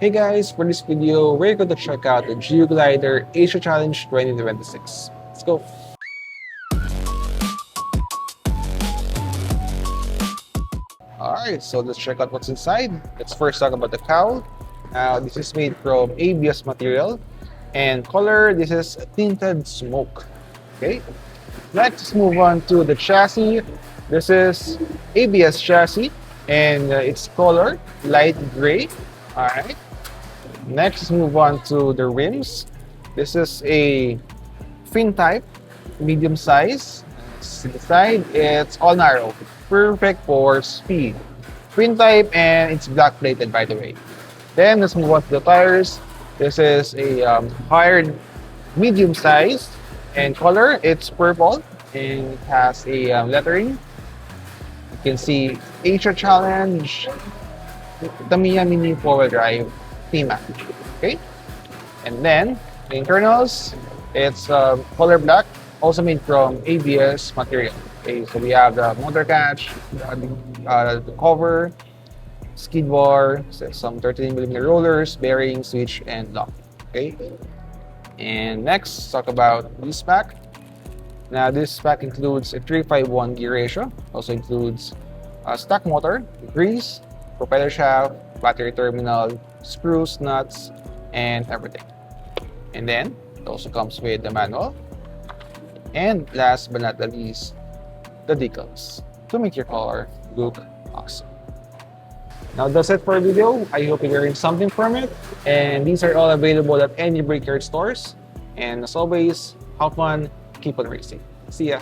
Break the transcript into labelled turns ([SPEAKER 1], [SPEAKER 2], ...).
[SPEAKER 1] Hey guys, for this video, we're going to check out the Geo Glider Asia Challenge 2026. Let's go! Alright, so let's check out what's inside. Let's first talk about the cowl. This is made from ABS material. And color, this is tinted smoke. Okay, next, let's move on to the chassis. This is ABS chassis, and its color, light gray. Alright. Next, let's move on to the rims. This is a fin type, medium size. To the side, it's all narrow, perfect for speed. Fin type, and it's black plated, by the way. Then let's move on to the tires. This is a hard, medium size, and color, it's purple, and it has a lettering. You can see Asia Challenge, Tamiya Mini 4-wheel drive, Tamiya. Okay, and then the internals, it's color black, also made from ABS material. Okay, so we have the motor catch, the cover, skid bar, some 13mm rollers, bearing, switch, and lock. Okay, and next, let's talk about this pack. Now, this pack includes a 351 gear ratio, also includes a stock motor, grease, propeller shaft, battery terminal, screws, nuts, and everything. And then, it also comes with the manual. And last but not the least, the decals to make your car look awesome. Now, that's it for our video. I hope you learned something from it. And these are all available at any brickyard stores. And as always, have fun, keep on racing. See ya!